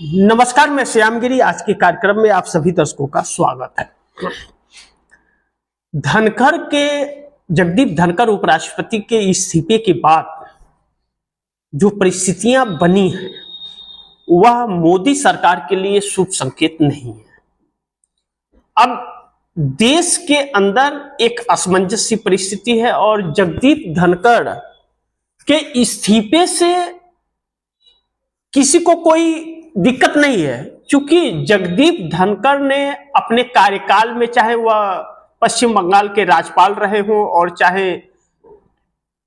नमस्कार, मैं श्यामगिरी। आज के कार्यक्रम में आप सभी दर्शकों का स्वागत है। धनखड़ के जगदीप धनखड़ उपराष्ट्रपति के इस्तीफे के बाद जो परिस्थितियां बनी हैं वह मोदी सरकार के लिए शुभ संकेत नहीं है। अब देश के अंदर एक असमंजस सी परिस्थिति है और जगदीप धनखड़ के इस्तीफे से किसी को कोई दिक्कत नहीं है, क्योंकि जगदीप धनखड़ ने अपने कार्यकाल में, चाहे वह पश्चिम बंगाल के राज्यपाल रहे हों और चाहे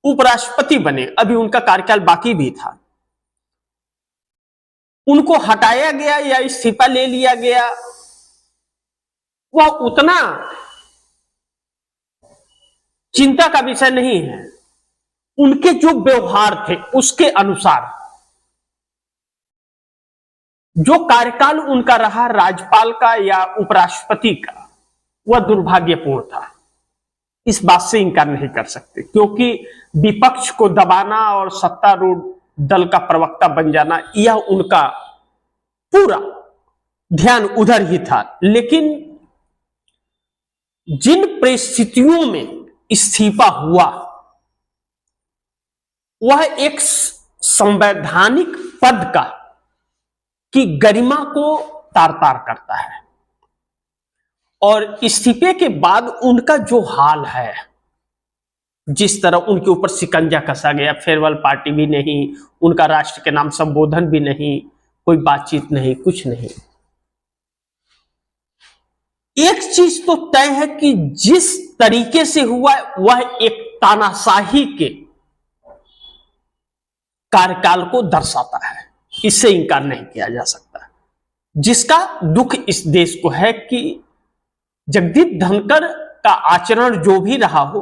उपराष्ट्रपति बने, अभी उनका कार्यकाल बाकी भी था, उनको हटाया गया या इस्तीफा ले लिया गया, वह उतना चिंता का विषय नहीं है। उनके जो व्यवहार थे उसके अनुसार जो कार्यकाल उनका रहा राज्यपाल का या उपराष्ट्रपति का, वह दुर्भाग्यपूर्ण था। इस बात से इनकार नहीं कर सकते, क्योंकि विपक्ष को दबाना और सत्तारूढ़ दल का प्रवक्ता बन जाना, यह उनका पूरा ध्यान उधर ही था। लेकिन जिन परिस्थितियों में इस्तीफा हुआ, वह एक संवैधानिक पद का की गरिमा को तार तार करता है। और इस्तीफे के बाद उनका जो हाल है, जिस तरह उनके ऊपर शिकंजा कसा गया, फेयरवेल पार्टी भी नहीं, उनका राष्ट्र के नाम संबोधन भी नहीं, कोई बातचीत नहीं, कुछ नहीं। एक चीज तो तय है कि जिस तरीके से हुआ वह एक तानाशाही के कार्यकाल को दर्शाता है, इससे इंकार नहीं किया जा सकता। जिसका दुख इस देश को है कि जगदीप धनखड़ का आचरण जो भी रहा हो,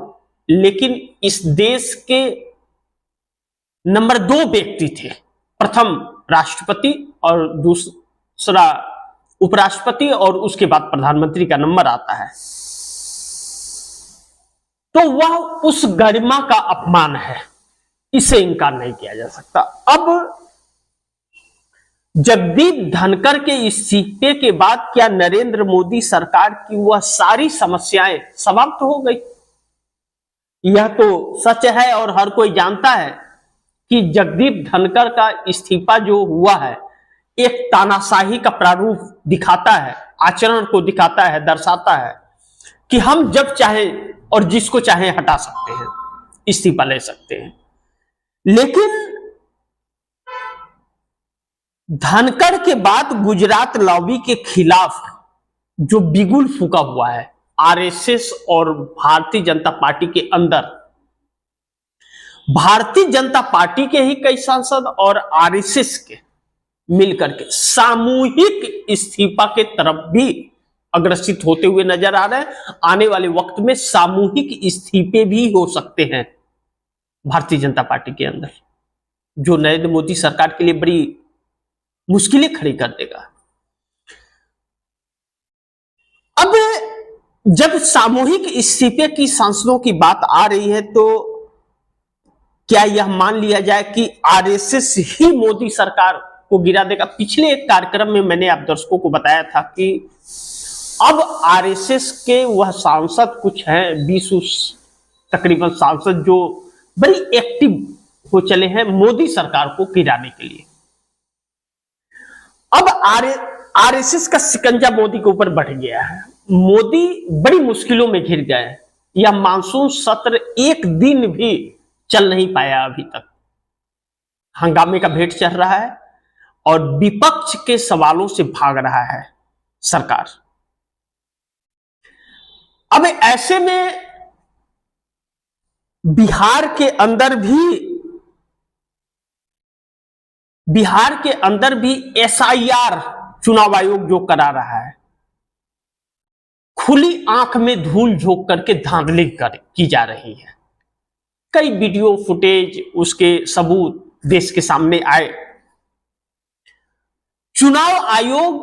लेकिन इस देश के नंबर 2 व्यक्ति थे। प्रथम राष्ट्रपति और दूसरा उपराष्ट्रपति और उसके बाद प्रधानमंत्री का नंबर आता है, तो वह उस गरिमा का अपमान है, इसे इंकार नहीं किया जा सकता। अब जगदीप धनखड़ के इस्तीफे के बाद क्या नरेंद्र मोदी सरकार की वह सारी समस्याएं समाप्त हो गई? यह तो सच है और हर कोई जानता है कि जगदीप धनखड़ का इस्तीफा जो हुआ है एक तानाशाही का प्रारूप दिखाता है, आचरण को दिखाता है, दर्शाता है कि हम जब चाहे और जिसको चाहे हटा सकते हैं, इस्तीफा ले सकते हैं। लेकिन धनखड़ के बाद गुजरात लॉबी के खिलाफ जो बिगुल फूका हुआ है आरएसएस और भारतीय जनता पार्टी के अंदर, भारतीय जनता पार्टी के ही कई सांसद और आरएसएस के मिलकर के सामूहिक इस्तीफा के तरफ भी अग्रसित होते हुए नजर आ रहे हैं। आने वाले वक्त में सामूहिक इस्तीफे भी हो सकते हैं भारतीय जनता पार्टी के अंदर, जो नरेंद्र मोदी सरकार के लिए बड़ी मुश्किलें खड़ी कर देगा। अब जब सामूहिक इस्तीफे की सांसदों की बात आ रही है, तो क्या यह मान लिया जाए कि आरएसएस ही मोदी सरकार को गिरा देगा? पिछले एक कार्यक्रम में मैंने आप दर्शकों को बताया था कि अब आरएसएस के वह सांसद कुछ हैं, 20 तकरीबन सांसद, जो बड़ी एक्टिव हो चले हैं मोदी सरकार को गिराने के लिए। अब आरएसएस का शिकंजा मोदी के ऊपर बढ़ गया है, मोदी बड़ी मुश्किलों में घिर गए। यह मानसून सत्र एक दिन भी चल नहीं पाया अभी तक, हंगामे का भेंट चढ़ रहा है और विपक्ष के सवालों से भाग रहा है सरकार। अब ऐसे में बिहार के अंदर भी एसआईआर चुनाव आयोग जो करा रहा है, खुली आंख में धूल झोंक करके धांधली की जा रही है। कई वीडियो फुटेज, उसके सबूत देश के सामने आए। चुनाव आयोग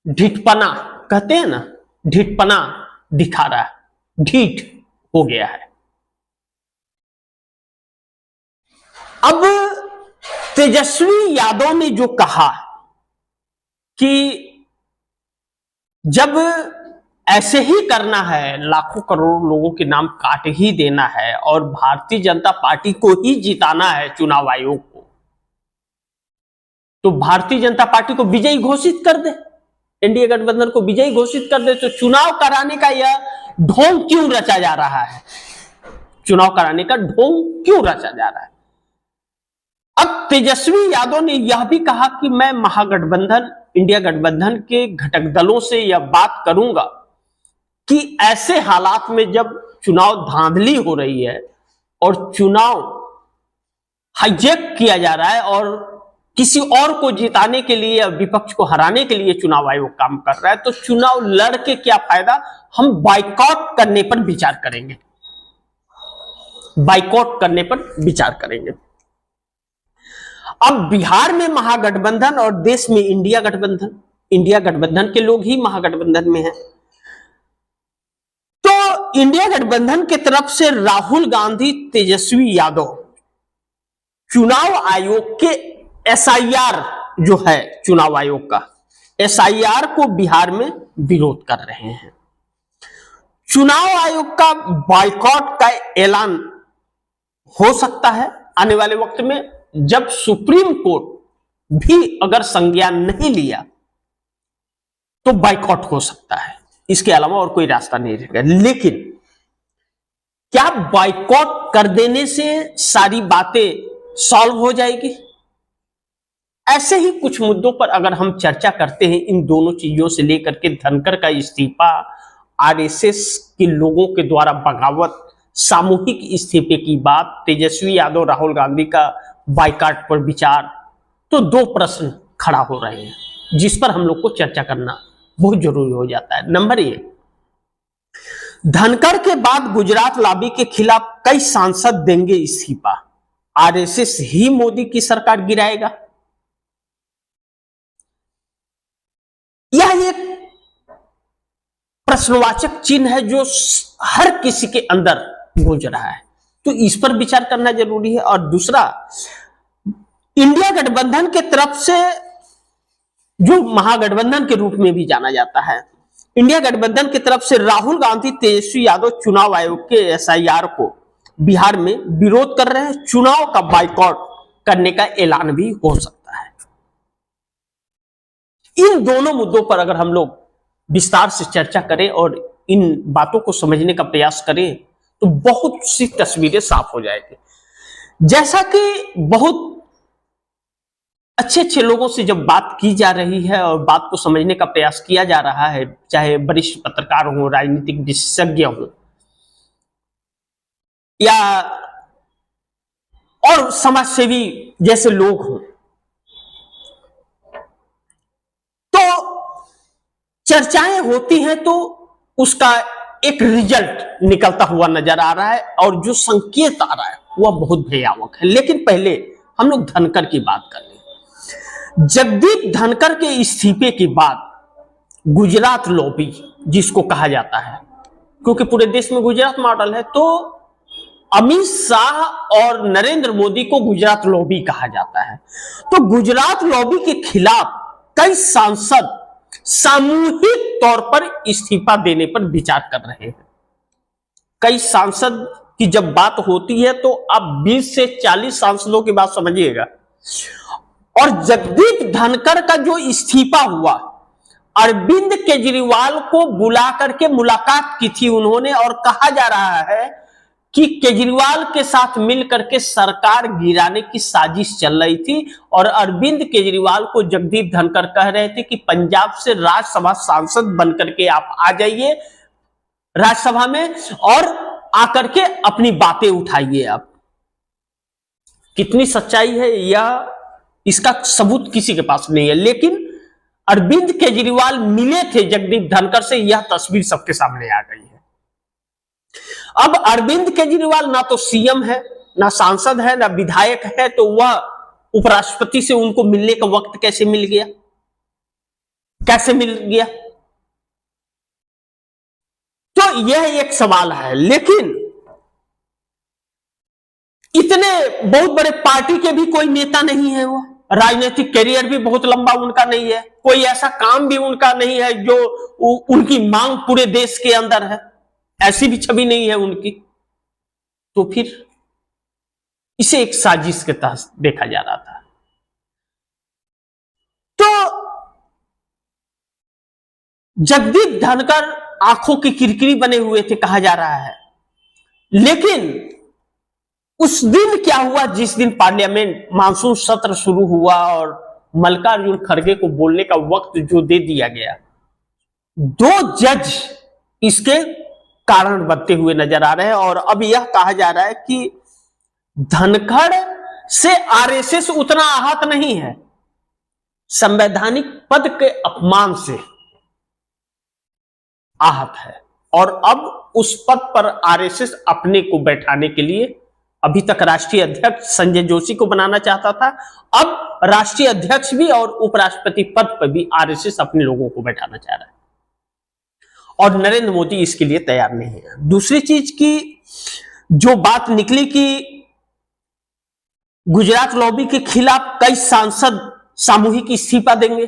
ढिठपना कहते हैं ना, ढिठपना दिखा रहा है, ढीठ हो गया है। अब तेजस्वी यादव ने जो कहा कि जब ऐसे ही करना है, लाखों करोड़ लोगों के नाम काट ही देना है और भारतीय जनता पार्टी को ही जिताना है चुनाव आयोग को, तो भारतीय जनता पार्टी को विजयी घोषित कर दे, एनडीए गठबंधन को विजयी घोषित कर दे। तो चुनाव कराने का यह ढोंग क्यों रचा जा रहा है? चुनाव कराने का ढोंग क्यों रचा जा रहा है? अब तेजस्वी यादव ने यह भी कहा कि मैं महागठबंधन, इंडिया गठबंधन के घटक दलों से यह बात करूंगा कि ऐसे हालात में जब चुनाव धांधली हो रही है और चुनाव हाईजैक किया जा रहा है और किसी और को जिताने के लिए या विपक्ष को हराने के लिए चुनाव आयोग काम कर रहा है, तो चुनाव लड़ के क्या फायदा? हम बाइकआउट करने पर विचार करेंगे, बाइकआउट करने पर विचार करेंगे। अब बिहार में महागठबंधन और देश में इंडिया गठबंधन, इंडिया गठबंधन के लोग ही महागठबंधन में हैं। तो इंडिया गठबंधन की तरफ से राहुल गांधी, तेजस्वी यादव चुनाव आयोग के एसआईआर जो है, चुनाव आयोग का एसआईआर को बिहार में विरोध कर रहे हैं। चुनाव आयोग का बाइकआउट का ऐलान हो सकता है आने वाले वक्त में, जब सुप्रीम कोर्ट भी अगर संज्ञान नहीं लिया तो बाइकआउट हो सकता है। इसके अलावा और कोई रास्ता नहीं रहेगा। लेकिन क्या बाइकआउट कर देने से सारी बातें सॉल्व हो जाएगी? ऐसे ही कुछ मुद्दों पर अगर हम चर्चा करते हैं, इन दोनों चीजों से लेकर के धनखड़ का इस्तीफा, आरएसएस के लोगों के द्वारा बगावत, सामूहिक इस्तीफे की बात, तेजस्वी यादव राहुल गांधी का बाइकआउट पर विचार, तो दो प्रश्न खड़ा हो रहे हैं जिस पर हम लोग को चर्चा करना बहुत जरूरी हो जाता है। नंबर 1, धनखड़ के बाद गुजरात लॉबी के खिलाफ कई सांसद देंगे इस्तीफा, आरएसएस ही मोदी की सरकार गिराएगा। यह एक प्रश्नवाचक चिन्ह है जो हर किसी के अंदर गूंज रहा है, तो इस पर विचार करना जरूरी है। और दूसरा, इंडिया गठबंधन के तरफ से, जो महागठबंधन के रूप में भी जाना जाता है, इंडिया गठबंधन की तरफ से राहुल गांधी, तेजस्वी यादव चुनाव आयोग के एसआईआर को बिहार में विरोध कर रहे हैं। चुनाव का बाइकआउट करने का ऐलान भी हो सकता है। इन दोनों मुद्दों पर अगर हम लोग विस्तार से चर्चा करें और इन बातों को समझने का प्रयास करें तो बहुत सी तस्वीरें साफ हो जाएगी। जैसा कि बहुत अच्छे अच्छे लोगों से जब बात की जा रही है और बात को समझने का प्रयास किया जा रहा है, चाहे वरिष्ठ पत्रकार हो, राजनीतिक विशेषज्ञ हो या और समाजसेवी जैसे लोग हों, तो चर्चाएं होती हैं तो उसका एक रिजल्ट निकलता हुआ नजर आ रहा है और जो संकेत आ रहा है वह बहुत भयावह है। लेकिन पहले हम लोग धनखड़ की बात कर लें। जगदीप धनखड़ के इस्तीफे के बाद गुजरात लॉबी जिसको कहा जाता है, क्योंकि पूरे देश में गुजरात मॉडल है, तो अमित शाह और नरेंद्र मोदी को गुजरात लॉबी कहा जाता है। तो गुजरात लॉबी के खिलाफ कई सांसद सामूहिक तौर पर इस्तीफा देने पर विचार कर रहे हैं। कई सांसद की जब बात होती है तो आप 20 से 40 सांसदों की बात समझिएगा। और जगदीप धनखड़ का जो इस्तीफा हुआ, अरविंद केजरीवाल को बुला करके मुलाकात की थी उन्होंने, और कहा जा रहा है कि केजरीवाल के साथ मिलकर के सरकार गिराने की साजिश चल रही थी। और अरविंद केजरीवाल को जगदीप धनखड़ कह रहे थे कि पंजाब से राज्यसभा सांसद बनकर के आप आ जाइए राज्यसभा में और आकर के अपनी बातें उठाइए। आप कितनी सच्चाई है या इसका सबूत किसी के पास नहीं है, लेकिन अरविंद केजरीवाल मिले थे जगदीप धनखड़ से, यह तस्वीर सबके सामने आ गई है। अब अरविंद केजरीवाल ना तो सीएम है, ना सांसद है, ना विधायक है, तो वह उपराष्ट्रपति से उनको मिलने का वक्त कैसे मिल गया? कैसे मिल गया? तो यह एक सवाल है। लेकिन इतने बहुत बड़े पार्टी के भी कोई नेता नहीं है वो, राजनीतिक करियर भी बहुत लंबा उनका नहीं है, कोई ऐसा काम भी उनका नहीं है जो उनकी मांग पूरे देश के अंदर है, ऐसी भी छवि नहीं है उनकी। तो फिर इसे एक साजिश के तहत देखा जा रहा था। तो जगदीप धनखड़ आंखों की किरकिरी बने हुए थे कहा जा रहा है, लेकिन उस दिन क्या हुआ जिस दिन पार्लियामेंट मानसून सत्र शुरू हुआ और मल्लिकार्जुन खड़गे को बोलने का वक्त जो दे दिया गया, 2 जज इसके कारण बनते हुए नजर आ रहे हैं। और अब यह कहा जा रहा है कि धनखड़ से आरएसएस उतना आहत नहीं है, संवैधानिक पद के अपमान से आहत है। और अब उस पद पर आरएसएस अपने को बैठाने के लिए, अभी तक राष्ट्रीय अध्यक्ष संजय जोशी को बनाना चाहता था, अब राष्ट्रीय अध्यक्ष भी और उपराष्ट्रपति पद पर भी आरएसएस अपने लोगों को बैठाना चाह रहा है, और नरेंद्र मोदी इसके लिए तैयार नहीं है। दूसरी चीज की जो बात निकली कि गुजरात लॉबी के खिलाफ कई सांसद सामूहिक इस्तीफा देंगे।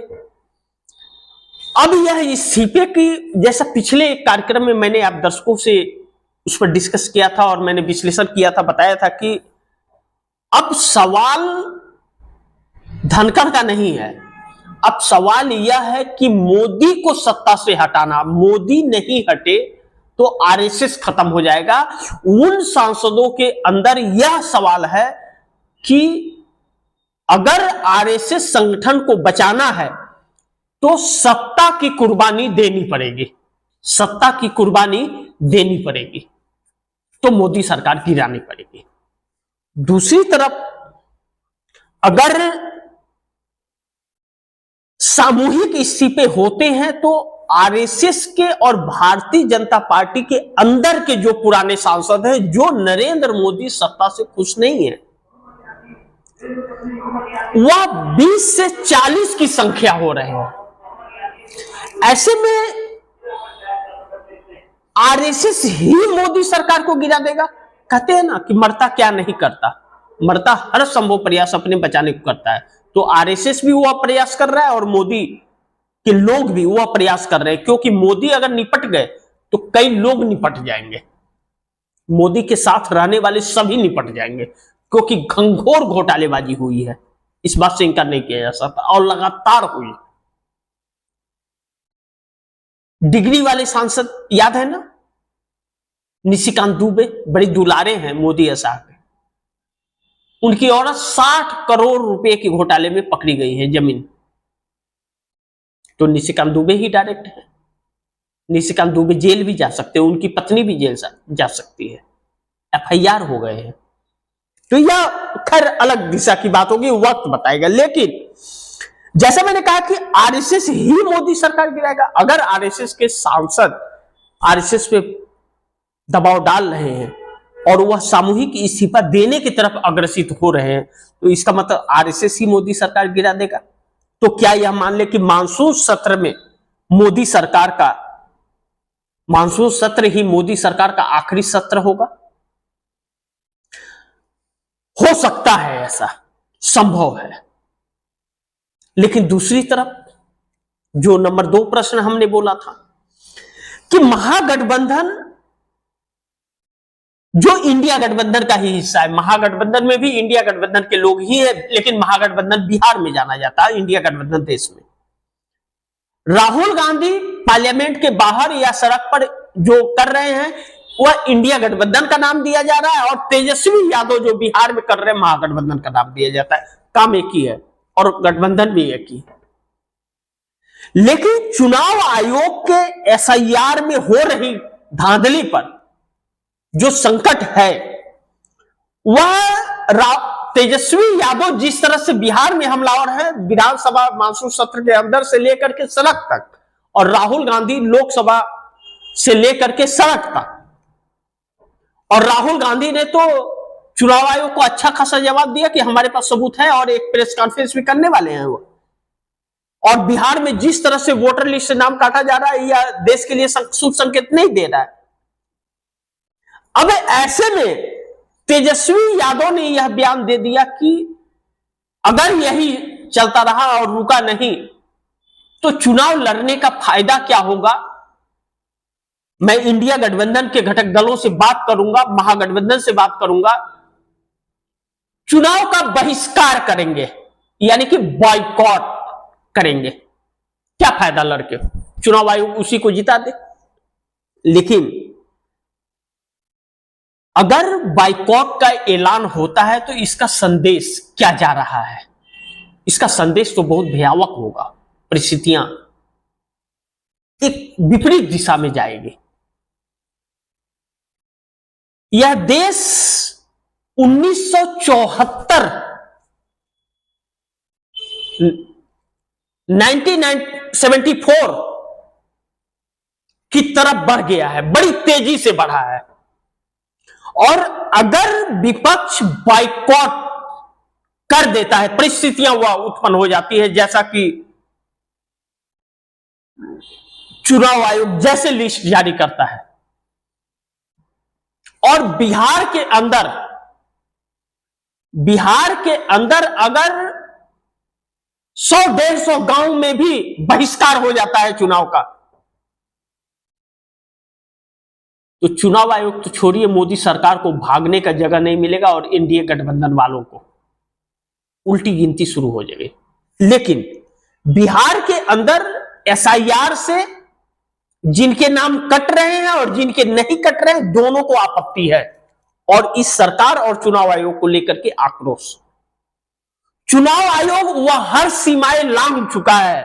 अब यह इस्तीफे की, जैसा पिछले एक कार्यक्रम में मैंने आप दर्शकों से उस पर डिस्कस किया था और मैंने विश्लेषण किया था, बताया था कि अब सवाल धनखड़ का नहीं है, अब सवाल यह है कि मोदी को सत्ता से हटाना। मोदी नहीं हटे तो आरएसएस खत्म हो जाएगा। उन सांसदों के अंदर यह सवाल है कि अगर आरएसएस संगठन को बचाना है तो सत्ता की कुर्बानी देनी पड़ेगी, सत्ता की कुर्बानी देनी पड़ेगी, तो मोदी सरकार गिरानी पड़ेगी। दूसरी तरफ अगर सामूहिक इस्तीफे होते हैं तो आरएसएस के और भारतीय जनता पार्टी के अंदर के जो पुराने सांसद हैं, जो नरेंद्र मोदी सत्ता से खुश नहीं है, वह 20 से 40 की संख्या हो रहे हैं। ऐसे में आरएसएस ही मोदी सरकार को गिरा देगा। कहते हैं ना कि मरता क्या नहीं करता, मरता हर संभव प्रयास अपने बचाने को करता है। तो आरएसएस भी वह प्रयास कर रहा है और मोदी के लोग भी वह प्रयास कर रहे हैं, क्योंकि मोदी अगर निपट गए तो कई लोग निपट जाएंगे, मोदी के साथ रहने वाले सभी निपट जाएंगे, क्योंकि घंघोर घोटालेबाजी हुई है, इस बात से इनकार नहीं किया जा सकता, और लगातार हुई। डिग्री वाले सांसद याद है ना, निशिकांत दुबे, बड़ी दुलारे हैं मोदी साहब के, उनकी औरत 60 करोड़ रुपए के घोटाले में पकड़ी गई है जमीन, तो निशिकांत दुबे ही डायरेक्ट है। निशिकांत दुबे जेल भी जा सकते हैं, उनकी पत्नी भी जेल जा सकती है, एफआईआर हो गए हैं। तो यह खैर अलग दिशा की बात होगी, वक्त बताएगा। लेकिन जैसा मैंने कहा कि आरएसएस ही मोदी सरकार गिराएगा। अगर आरएसएस के सांसद आरएसएस पे दबाव डाल रहे हैं और वह सामूहिक इस्तीफा देने की तरफ अग्रसित हो रहे हैं, तो इसका मतलब आरएसएस ही मोदी सरकार गिरा देगा। तो क्या यह मान ले कि मानसून सत्र में मोदी सरकार का, मानसून सत्र ही मोदी सरकार का आखिरी सत्र होगा? हो सकता है, ऐसा संभव है। लेकिन दूसरी तरफ जो नंबर 2 प्रश्न हमने बोला था कि महागठबंधन जो इंडिया गठबंधन का ही हिस्सा है, महागठबंधन में भी इंडिया गठबंधन के लोग ही है, लेकिन महागठबंधन बिहार में जाना जाता है, इंडिया गठबंधन देश में। राहुल गांधी पार्लियामेंट के बाहर या सड़क पर जो कर रहे हैं वह इंडिया गठबंधन का नाम दिया जा रहा है, और तेजस्वी यादव जो बिहार में कर रहे हैं महागठबंधन का नाम दिया जाता है। काम एक ही है और गठबंधन भी एक ही है। लेकिन चुनाव आयोग के एसआईआर में हो रही धांधली पर जो संकट है, वह तेजस्वी यादव जिस तरह से बिहार में हमलावर है, विधानसभा मानसून सत्र के अंदर से लेकर के सड़क तक, और राहुल गांधी लोकसभा से लेकर के सड़क तक। और राहुल गांधी ने तो चुनाव आयोग को अच्छा खासा जवाब दिया कि हमारे पास सबूत है, और एक प्रेस कॉन्फ्रेंस भी करने वाले हैं वो। और बिहार में जिस तरह से वोटर लिस्ट से नाम काटा जा रहा है, यह देश के लिए शुभ संकेत नहीं दे रहा है। अब ऐसे में तेजस्वी यादव ने यह बयान दे दिया कि अगर यही चलता रहा और रुका नहीं तो चुनाव लड़ने का फायदा क्या होगा? मैं इंडिया गठबंधन के घटक दलों से बात करूंगा, महागठबंधन से बात करूंगा, चुनाव का बहिष्कार करेंगे, यानी कि बॉयकॉट करेंगे। क्या फायदा लड़के, चुनाव आयोग उसी को जिता दे। लेकिन अगर बाइकॉट का ऐलान होता है तो इसका संदेश क्या जा रहा है? इसका संदेश तो बहुत भयावह होगा। परिस्थितियां एक विपरीत दिशा में जाएगी। यह देश 1974 1974 की तरफ बढ़ गया है, बड़ी तेजी से बढ़ा है। और अगर विपक्ष बाइकॉट कर देता है, परिस्थितियां वह उत्पन्न हो जाती है, जैसा कि चुनाव आयोग जैसे लिस्ट जारी करता है। और बिहार के अंदर अगर 100-150 गांव में भी बहिष्कार हो जाता है चुनाव का, तो चुनाव आयोग तो छोड़िए, मोदी सरकार को भागने का जगह नहीं मिलेगा और एनडीए गठबंधन वालों को उल्टी गिनती शुरू हो जाएगी। लेकिन बिहार के अंदर एसआईआर से जिनके नाम कट रहे हैं और जिनके नहीं कट रहे हैं, दोनों को आपत्ति है और इस सरकार और चुनाव आयोग को लेकर के आक्रोश। चुनाव आयोग वह हर सीमाएं लांघ चुका है,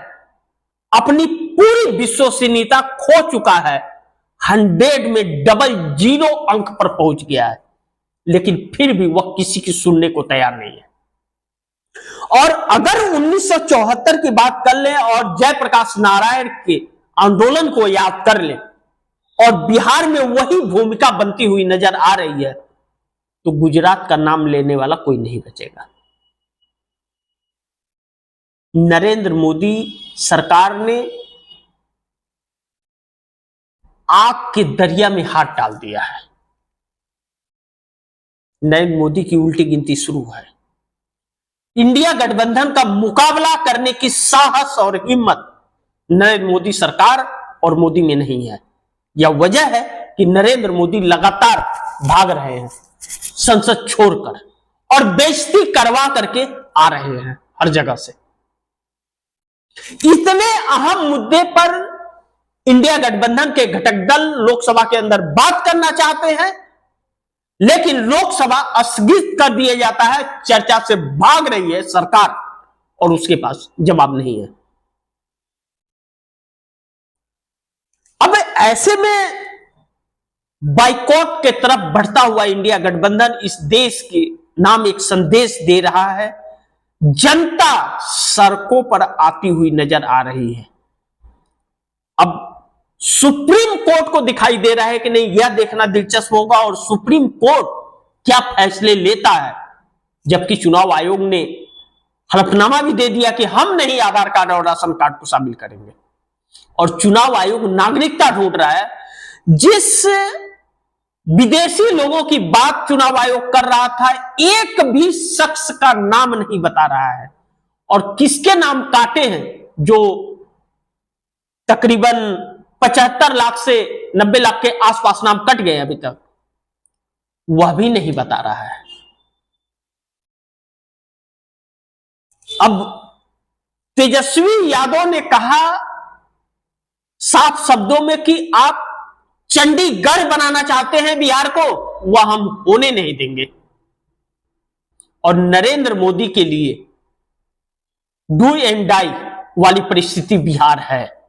अपनी पूरी विश्वसनीयता खो चुका है, 100 में 00 अंक पर पहुंच गया है, लेकिन फिर भी वह किसी की सुनने को तैयार नहीं है। और अगर 1974 की बात कर लें और जयप्रकाश नारायण के आंदोलन को याद कर लें और बिहार में वही भूमिका बनती हुई नजर आ रही है, तो गुजरात का नाम लेने वाला कोई नहीं बचेगा। नरेंद्र मोदी सरकार ने आग के दरिया में हाथ डाल दिया है। नरेंद्र मोदी की उल्टी गिनती शुरू है। इंडिया गठबंधन का मुकाबला करने की साहस और हिम्मत नरेंद्र मोदी सरकार और मोदी में नहीं है। यह वजह है कि नरेंद्र मोदी लगातार भाग रहे हैं संसद छोड़कर और बेइज्जती करवा करके आ रहे हैं हर जगह से। इतने अहम मुद्दे पर इंडिया गठबंधन के घटक दल लोकसभा के अंदर बात करना चाहते हैं, लेकिन लोकसभा स्थगित कर दिया जाता है, चर्चा से भाग रही है सरकार और उसके पास जवाब नहीं है। अब ऐसे में बाइकॉट के तरफ बढ़ता हुआ इंडिया गठबंधन इस देश के नाम एक संदेश दे रहा है। जनता सड़कों पर आती हुई नजर आ रही है। अब सुप्रीम कोर्ट को दिखाई दे रहा है कि नहीं, यह देखना दिलचस्प होगा और सुप्रीम कोर्ट क्या फैसले लेता है। जबकि चुनाव आयोग ने हलफनामा भी दे दिया कि हम नहीं आधार कार्ड और राशन कार्ड को शामिल करेंगे, और चुनाव आयोग नागरिकता ढूंढ रहा है। जिस विदेशी लोगों की बात चुनाव आयोग कर रहा था, एक भी शख्स का नाम नहीं बता रहा है। और किसके नाम काटे हैं जो तकरीबन 75 लाख से 90 लाख के आसपास नाम कट गए अभी तक, वह भी नहीं बता रहा है। अब तेजस्वी यादव ने कहा साफ शब्दों में कि आप चंडीगढ़ बनाना चाहते हैं बिहार को, वह हम होने नहीं देंगे। और नरेंद्र मोदी के लिए डू एंड डाई वाली परिस्थिति बिहार है।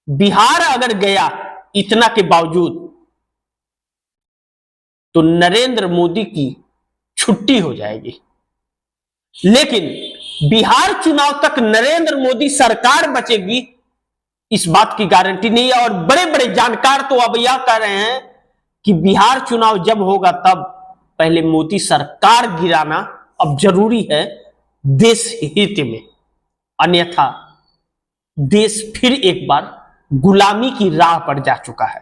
बिहार अगर गया इतना के बावजूद, तो नरेंद्र मोदी की छुट्टी हो जाएगी। लेकिन बिहार चुनाव तक नरेंद्र मोदी सरकार बचेगी, इस बात की गारंटी नहीं है। और बड़े बड़े जानकार तो अब यह कह रहे हैं कि बिहार चुनाव जब होगा तब पहले मोदी सरकार गिराना अब जरूरी है देश हित में, अन्यथा देश फिर एक बार गुलामी की राह पर जा चुका है।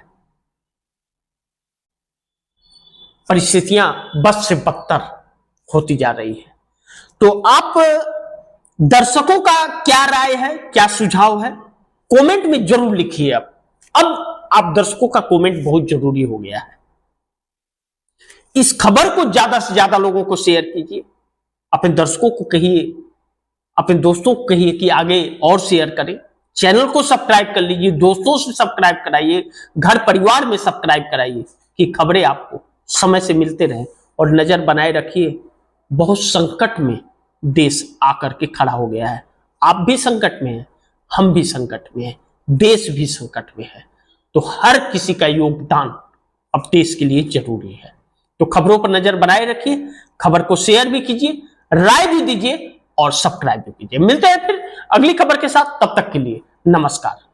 परिस्थितियां बद से बदतर होती जा रही है। तो आप दर्शकों का क्या राय है, क्या सुझाव है, कमेंट में जरूर लिखिए। अब आप दर्शकों का कमेंट बहुत जरूरी हो गया है। इस खबर को ज्यादा से ज्यादा लोगों को शेयर कीजिए, अपने दर्शकों को कहिए, अपने दोस्तों को कहिए कि आगे और शेयर करें। चैनल को सब्सक्राइब कर लीजिए, दोस्तों से सब्सक्राइब कराइए, घर परिवार में सब्सक्राइब कराइए कि खबरें आपको समय से मिलते रहे। और नजर बनाए रखिए, बहुत संकट में देश आकर के खड़ा हो गया है। आप भी संकट में हैं, हम भी संकट में हैं, देश भी संकट में है। तो हर किसी का योगदान अब देश के लिए जरूरी है। तो खबरों पर नजर बनाए रखिए, खबर को शेयर भी कीजिए, राय भी दीजिए और सब्सक्राइब भी कीजिए। मिलते हैं फिर अगली खबर के साथ, तब तक के लिए नमस्कार।